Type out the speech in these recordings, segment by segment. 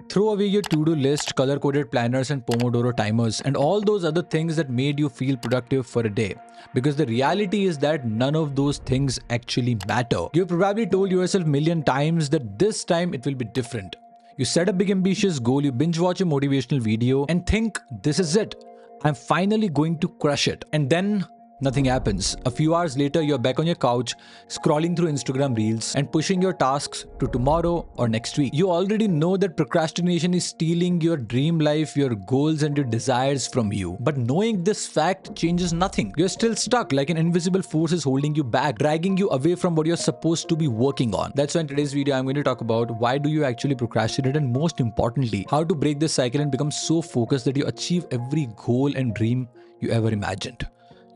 Throw away your to-do list, color-coded planners and Pomodoro timers and all those other things that made you feel productive for a day. Because the reality is that none of those things actually matter. You've probably told yourself a million times that this time it will be different. You set a big ambitious goal, you binge watch a motivational video and think, this is it. I'm finally going to crush it. And then nothing happens. A few hours later, you're back on your couch, scrolling through Instagram reels and pushing your tasks to tomorrow or next week. You already know that procrastination is stealing your dream life, your goals and your desires from you. But knowing this fact changes nothing. You're still stuck like an invisible force is holding you back, dragging you away from what you're supposed to be working on. That's why in today's video, I'm going to talk about why do you actually procrastinate and most importantly, how to break this cycle and become so focused that you achieve every goal and dream you ever imagined.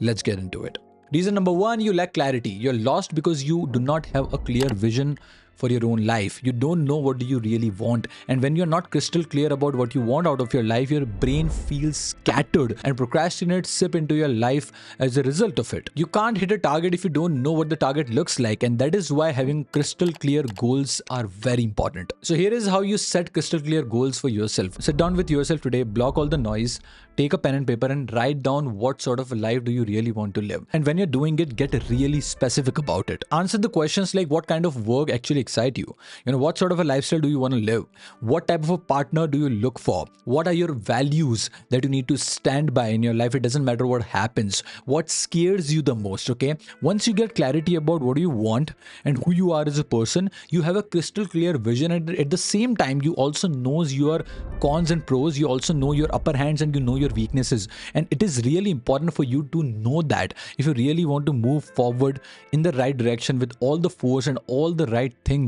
Let's get into it. Reason number one, you lack clarity. You're lost because you do not have a clear vision for your own life. You don't know what do you really want. And when you're not crystal clear about what you want out of your life, your brain feels scattered and procrastinates sip into your life as a result of it. You can't hit a target if you don't know what the target looks like. And that is why having crystal clear goals are very important. So here is how you set crystal clear goals for yourself. Sit down with yourself today, block all the noise, take a pen and paper and write down what sort of a life do you really want to live. And when you're doing it, get really specific about it. Answer the questions like what kind of work actually excite you? What sort of a lifestyle do you want to live? What type of a partner do you look for? What are your values that you need to stand by in your life? It doesn't matter what happens. What scares you the most, okay? Once you get clarity about what you want and who you are as a person, you have a crystal clear vision and at the same time, you also know your cons and pros. You also know your upper hands and you know your weaknesses. And it is really important for you to know that if you really want to move forward in the right direction with all the force and all the right things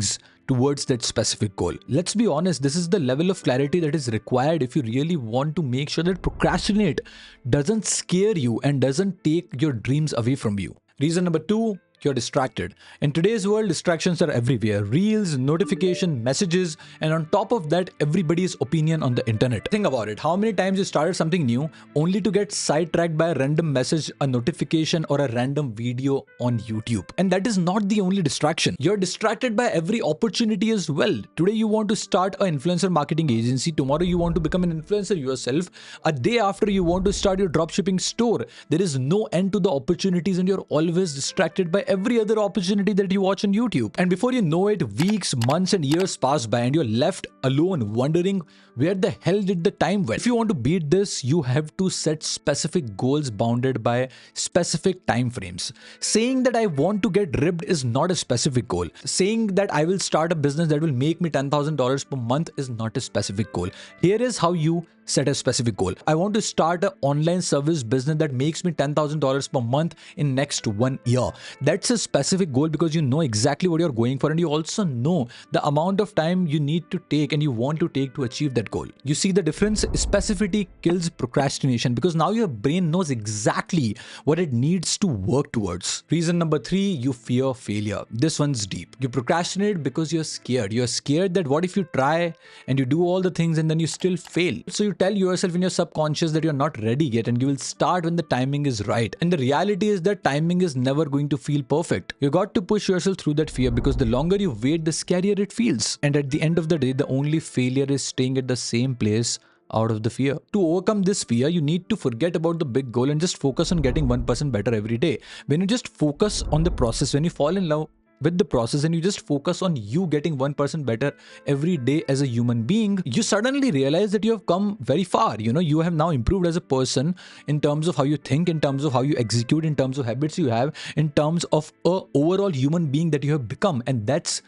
towards that specific goal. Let's be honest, this is the level of clarity that is required if you really want to make sure that procrastinate doesn't scare you and doesn't take your dreams away from you. Reason number two, you're distracted. In today's world, distractions are everywhere. Reels, notification, messages, and on top of that, everybody's opinion on the internet. Think about it. How many times you started something new only to get sidetracked by a random message, a notification, or a random video on YouTube? And that is not the only distraction. You're distracted by every opportunity as well. Today, you want to start an influencer marketing agency. Tomorrow, you want to become an influencer yourself. A day after, you want to start your dropshipping store. There is no end to the opportunities and you're always distracted by every other opportunity that you watch on YouTube. And before you know it, weeks, months and years pass by and you're left alone wondering where the hell did the time went. If you want to beat this, you have to set specific goals bounded by specific time frames. Saying that I want to get ripped is not a specific goal. Saying that I will start a business that will make me $10,000 per month is not a specific goal. Here is how you set a specific goal. I want to start an online service business that makes me $10,000 per month in next 1 year. That's a specific goal because you know exactly what you're going for and you also know the amount of time you need to take and you want to take to achieve that goal. You see the difference? Specificity kills procrastination because now your brain knows exactly what it needs to work towards. Reason number three, you fear failure. This one's deep. You procrastinate because you're scared. You're scared that what if you try and you do all the things and then you still fail. So you tell yourself in your subconscious that you're not ready yet and you will start when the timing is right. And the reality is that timing is never going to feel perfect. You got to push yourself through that fear because the longer you wait, the scarier it feels. And at the end of the day, the only failure is staying at the same place out of the fear. To overcome this fear, you need to forget about the big goal and just focus on getting 1% better every day. When you just focus on the process, when you fall in love with the process and you just focus on you getting 1% better every day as a human being, you suddenly realize that you have come very far. You have now improved as a person in terms of how you think, in terms of how you execute, in terms of habits you have, in terms of a overall human being that you have become. And that's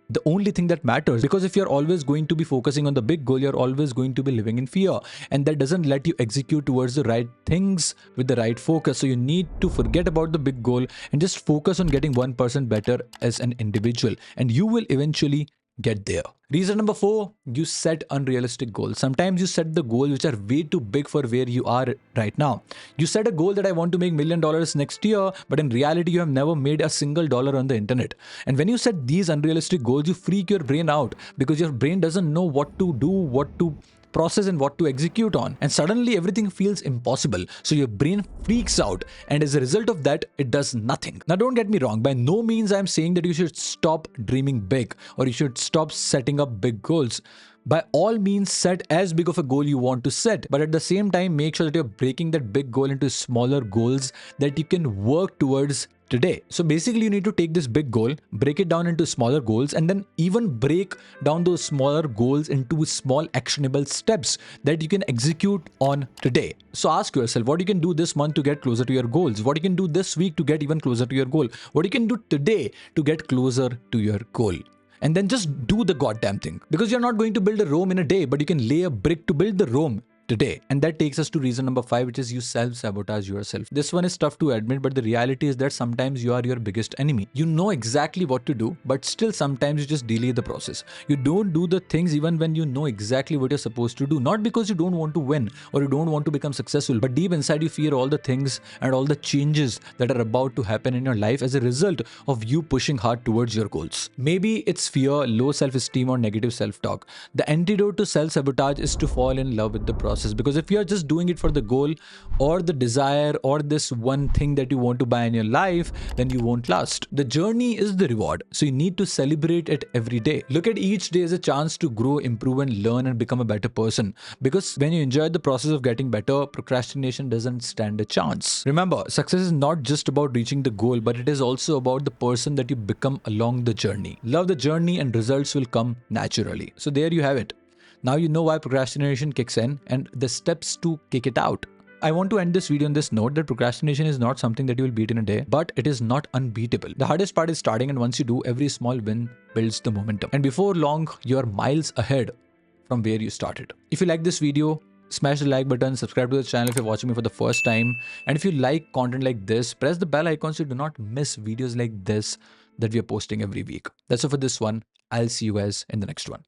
the only thing that matters, because if you're always going to be focusing on the big goal, you're always going to be living in fear, and that doesn't let you execute towards the right things with the right focus. So you need to forget about the big goal and just focus on getting 1% better as an individual, and you will eventually get there. Reason number four, you set unrealistic goals. Sometimes you set the goals which are way too big for where you are right now. You set a goal that I want to make $1 million next year, but in reality, you have never made a single dollar on the internet. And when you set these unrealistic goals, you freak your brain out because your brain doesn't know what to do, what to process and what to execute on, and suddenly everything feels impossible. So your brain freaks out, and as a result of that, it does nothing. Now don't get me wrong, by no means I'm saying that you should stop dreaming big or you should stop setting up big goals. By all means, set as big of a goal you want to set, but at the same time, make sure that you're breaking that big goal into smaller goals that you can work towards today. So basically, you need to take this big goal, break it down into smaller goals, and then even break down those smaller goals into small actionable steps that you can execute on today. So ask yourself what you can do this month to get closer to your goals, what you can do this week to get even closer to your goal, what you can do today to get closer to your goal. And then just do the goddamn thing. Because you're not going to build a Rome in a day, but you can lay a brick to build the Rome today. And that takes us to reason number 5, which is you self-sabotage yourself. This one is tough to admit, but the reality is that sometimes you are your biggest enemy. You know exactly what to do, but still sometimes you just delay the process. You don't do the things even when you know exactly what you're supposed to do. Not because you don't want to win or you don't want to become successful, but deep inside you fear all the things and all the changes that are about to happen in your life as a result of you pushing hard towards your goals. Maybe it's fear, low self-esteem, or negative self-talk. The antidote to self-sabotage is to fall in love with the process. Because if you're just doing it for the goal or the desire or this one thing that you want to buy in your life, then you won't last. The journey is the reward, so you need to celebrate it every day. Look at each day as a chance to grow, improve, and learn and become a better person. Because when you enjoy the process of getting better, procrastination doesn't stand a chance. Remember, success is not just about reaching the goal, but it is also about the person that you become along the journey. Love the journey and results will come naturally. So there you have it. Now you know why procrastination kicks in and the steps to kick it out. I want to end this video on this note that procrastination is not something that you will beat in a day, but it is not unbeatable. The hardest part is starting, and once you do, every small win builds the momentum. And before long, you're miles ahead from where you started. If you like this video, smash the like button, subscribe to the channel if you're watching me for the first time. And if you like content like this, press the bell icon so you do not miss videos like this that we are posting every week. That's it for this one. I'll see you guys in the next one.